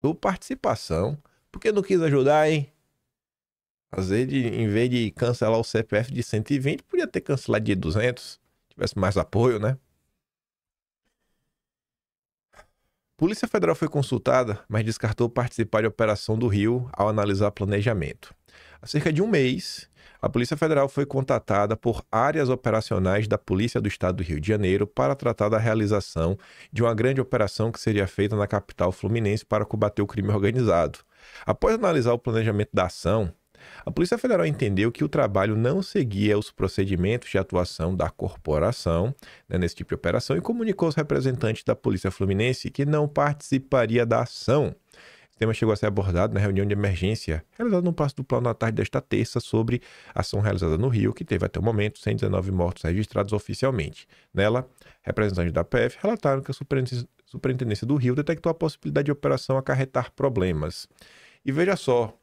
Dou participação. Por que não quis ajudar, hein? Às vezes, em vez de cancelar o CPF de 120, podia ter cancelado de 200. Tivesse mais apoio, né? Polícia Federal foi consultada, mas descartou participar de Operação do Rio ao analisar planejamento. Há cerca de um mês, a Polícia Federal foi contatada por áreas operacionais da Polícia do Estado do Rio de Janeiro para tratar da realização de uma grande operação que seria feita na capital fluminense para combater o crime organizado. Após analisar o planejamento da ação, a Polícia Federal entendeu que o trabalho não seguia os procedimentos de atuação da corporação, né, nesse tipo de operação, e comunicou aos representantes da Polícia Fluminense que não participaria da ação. O tema chegou a ser abordado na reunião de emergência realizada no Palácio do Planalto na tarde desta terça sobre a ação realizada no Rio, que teve até o momento 119 mortos registrados oficialmente. Nela, representantes da PF relataram que a Superintendência do Rio detectou a possibilidade de operação acarretar problemas. E veja só,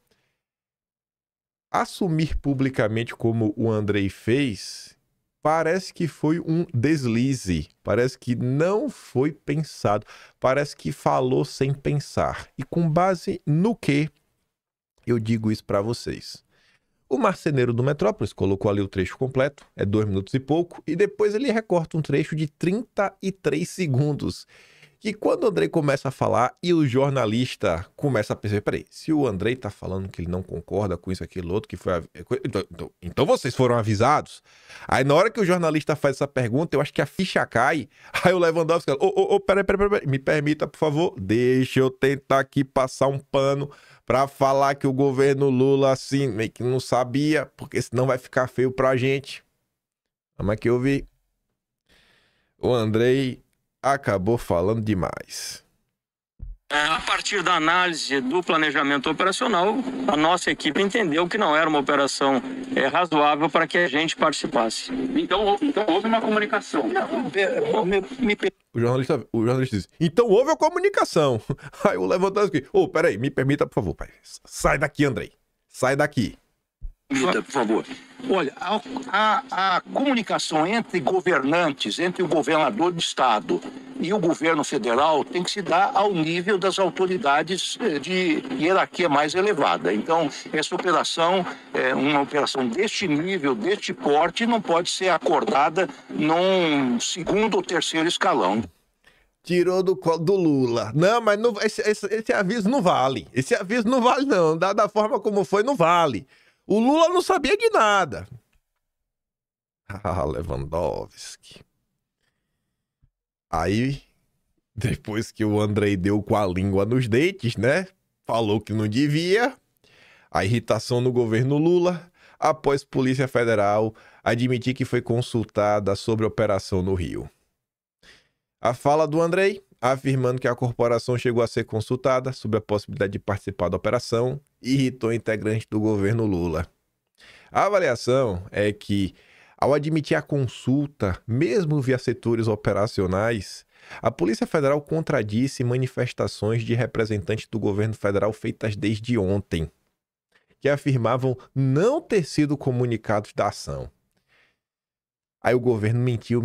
assumir publicamente como o Andrei fez, parece que foi um deslize, parece que não foi pensado, parece que falou sem pensar. E com base no que eu digo isso para vocês? O marceneiro do Metrópolis colocou ali o trecho completo, é 2 minutos e pouco, e depois ele recorta um trecho de 33 segundos. Que quando o Andrei começa a falar e o jornalista começa a perceber, peraí, se o Andrei tá falando que ele não concorda com isso, aquilo, outro, que foi... Então vocês foram avisados? Aí na hora que o jornalista faz essa pergunta, eu acho que a ficha cai, aí o Lewandowski fala, peraí, me permita, por favor, deixa eu tentar aqui passar um pano pra falar que o governo Lula, assim, meio que não sabia, porque senão vai ficar feio pra gente. Vamos aqui ouvir. O Andrei acabou falando demais. A partir da análise do planejamento operacional, a nossa equipe entendeu que não era uma operação razoável para que a gente participasse. Então houve uma comunicação. O jornalista disse, então houve a comunicação. Aí o Lewandowski, peraí, me permita, por favor, pai. Sai daqui, Andrei. Sai daqui. Por favor. Olha, a comunicação entre governantes, entre o governador do estado e o governo federal tem que se dar ao nível das autoridades de hierarquia mais elevada. Então, essa operação, uma operação deste nível, deste porte, não pode ser acordada num segundo ou terceiro escalão. Tirou do colo do Lula. Não, mas não, esse aviso não vale. Esse aviso não vale, não. Da forma como foi, não vale. O Lula não sabia de nada. Ah, Lewandowski. Aí, depois que o Andrei deu com a língua nos dentes, né? Falou que não devia. A irritação no governo Lula, após Polícia Federal admitir que foi consultada sobre a operação no Rio. A fala do Andrei, afirmando que a corporação chegou a ser consultada sobre a possibilidade de participar da operação, irritou integrantes do governo Lula. A avaliação é que, ao admitir a consulta, mesmo via setores operacionais, a Polícia Federal contradisse manifestações de representantes do governo federal feitas desde ontem, que afirmavam não ter sido comunicados da ação. Aí o governo mentiu.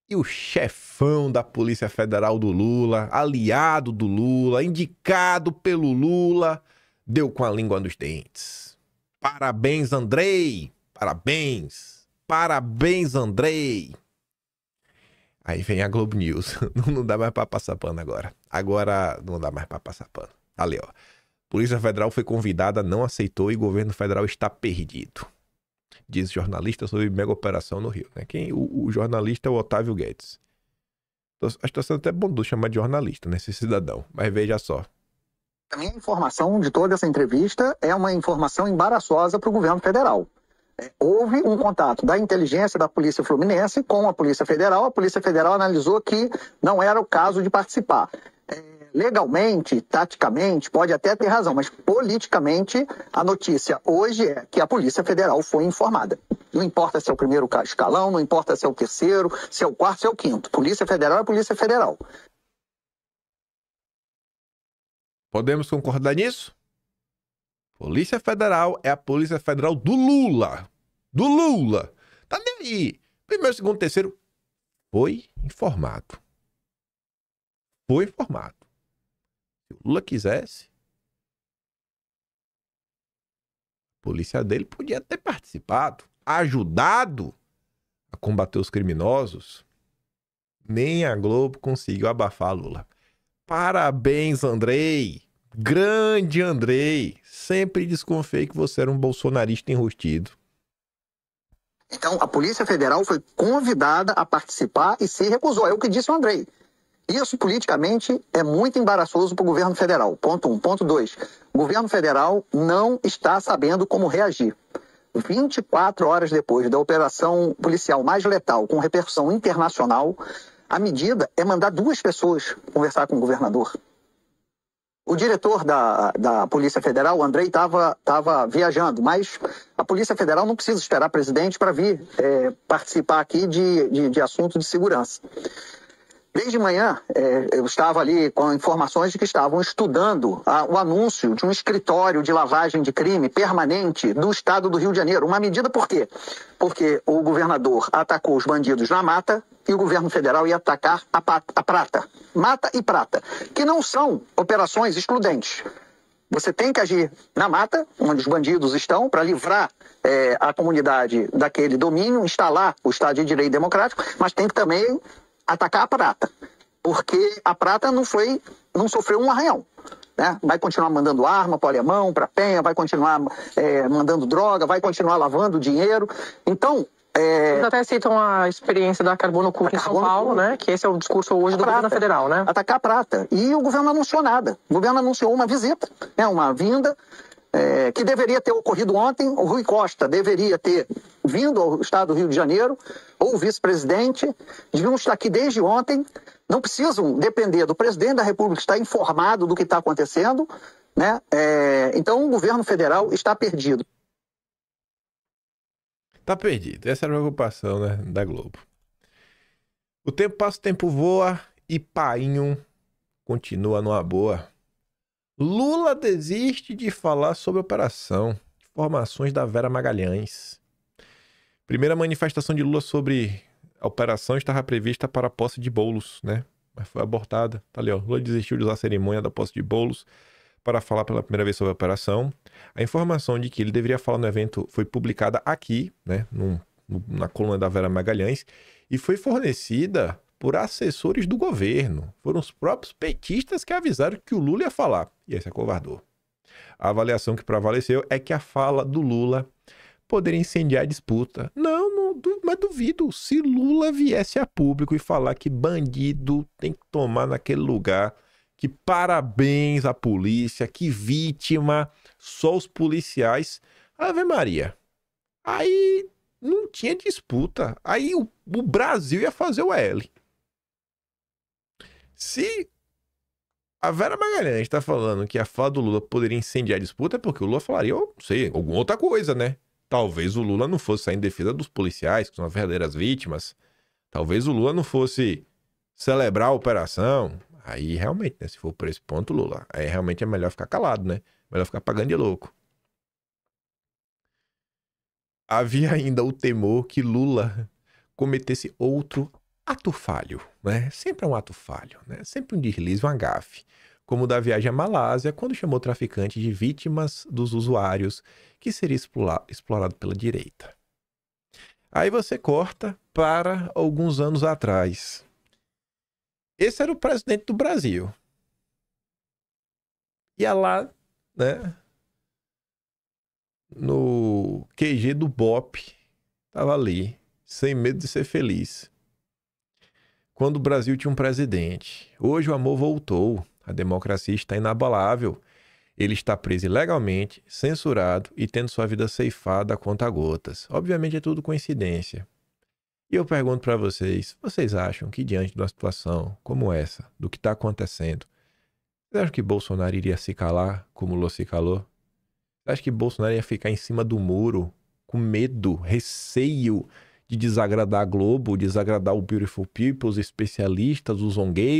E o chefão da Polícia Federal do Lula, aliado do Lula, indicado pelo Lula, deu com a língua nos dentes. Parabéns, Andrei! Parabéns! Parabéns, Andrei! Aí vem a Globo News. Não dá mais pra passar pano agora. Agora não dá mais pra passar pano. Ali, ó. Polícia Federal foi convidada, não aceitou e o governo federal está perdido. Diz jornalista sobre mega operação no Rio. Né? O jornalista é o Otávio Guedes. Acho que está sendo até bondoso chamar de jornalista, né? Esse cidadão. Mas veja só. A minha informação de toda essa entrevista é uma informação embaraçosa para o governo federal. Houve um contato da inteligência da Polícia Fluminense com a Polícia Federal analisou que não era o caso de participar. Legalmente, taticamente, pode até ter razão, mas politicamente a notícia hoje é que a Polícia Federal foi informada. Não importa se é o primeiro escalão, não importa se é o terceiro, se é o quarto, se é o quinto. Polícia Federal é Polícia Federal. Podemos concordar nisso? Polícia Federal é a Polícia Federal do Lula. Do Lula. Tá nem aí. Primeiro, segundo, terceiro. Foi informado. foi informado. Se o Lula quisesse, a polícia dele podia ter participado, ajudado a combater os criminosos. Nem a Globo conseguiu abafar Lula. Parabéns, Andrei. Grande Andrei. Sempre desconfiei que você era um bolsonarista enrustido. Então, a Polícia Federal foi convidada a participar e se recusou. É o que disse o Andrei. Isso, politicamente, é muito embaraçoso para o governo federal. Ponto 1. Ponto 2. O governo federal não está sabendo como reagir. 24 horas depois da operação policial mais letal, com repercussão internacional, a medida é mandar 2 pessoas conversar com o governador. O diretor da Polícia Federal, o Andrei, estava viajando, mas a Polícia Federal não precisa esperar presidente para vir participar aqui de assunto de segurança. Desde manhã, eu estava ali com informações de que estavam estudando o anúncio de um escritório de lavagem de crime permanente do estado do Rio de Janeiro. Uma medida por quê? Porque o governador atacou os bandidos na mata e o governo federal ia atacar a prata. Mata e prata, que não são operações excludentes. Você tem que agir na mata, onde os bandidos estão, para livrar a comunidade daquele domínio, instalar o Estado de Direito Democrático, mas tem que também atacar a prata, porque a prata não sofreu um arranhão, né? Vai continuar mandando arma para o Alemão, para a Penha, vai continuar mandando droga, vai continuar lavando dinheiro. Então, eles até citam a experiência da Carbono Cup em São Paulo, né? Que esse é o discurso hoje do governo federal, né? Atacar a prata. E o governo não anunciou nada. O governo anunciou uma visita, uma vinda, que deveria ter ocorrido ontem. O Rui Costa deveria ter vindo ao estado do Rio de Janeiro, ou o vice-presidente, deviam estar aqui desde ontem, não precisam depender do presidente da República estar informado do que está acontecendo, né? Então o governo federal está perdido. Tá perdido, essa era a preocupação, né, da Globo. O tempo passa, o tempo voa e Painho continua numa boa. Lula desiste de falar sobre a operação. Informações da Vera Magalhães. Primeira manifestação de Lula sobre a operação estava prevista para a posse de bolos, né? Mas foi abortada. Tá ali, ó. Lula desistiu de usar a cerimônia da posse de bolos para falar pela primeira vez sobre a operação. A informação de que ele deveria falar no evento foi publicada aqui, né? Na coluna da Vera Magalhães, e foi fornecida por assessores do governo. Foram os próprios petistas que avisaram que o Lula ia falar. E aí se acovardou. A avaliação que prevaleceu é que a fala do Lula poderia incendiar a disputa. Mas duvido. Se Lula viesse a público e falar que bandido tem que tomar naquele lugar, que parabéns à polícia, que vítima, só os policiais. Ave Maria. Aí não tinha disputa. Aí o Brasil ia fazer o L. Se a Vera Magalhães está falando que a fala do Lula poderia incendiar a disputa, é porque o Lula falaria, não sei, alguma outra coisa, né? Talvez o Lula não fosse sair em defesa dos policiais, que são as verdadeiras vítimas. Talvez o Lula não fosse celebrar a operação. Aí realmente, né? Se for por esse ponto, Lula, aí realmente é melhor ficar calado, né? Melhor ficar pagando de louco. Havia ainda o temor que Lula cometesse outro ato falho, né? Sempre é um ato falho, né? Sempre um deslize, uma gafe. Como o da viagem à Malásia, quando chamou o traficante de vítimas dos usuários, que seria explorado pela direita. Aí você corta para alguns anos atrás. Esse era o presidente do Brasil. Ia lá, né? No QG do BOPE, tava ali, sem medo de ser feliz. Quando o Brasil tinha um presidente. Hoje o amor voltou. A democracia está inabalável. Ele está preso ilegalmente, censurado e tendo sua vida ceifada a conta-gotas. Obviamente é tudo coincidência. E eu pergunto para vocês, vocês acham que diante de uma situação como essa, do que está acontecendo, vocês acham que Bolsonaro iria se calar como Lula se calou? Vocês acham que Bolsonaro ia ficar em cima do muro com medo, receio de desagradar a Globo, desagradar o Beautiful People, os especialistas, os zongueiros?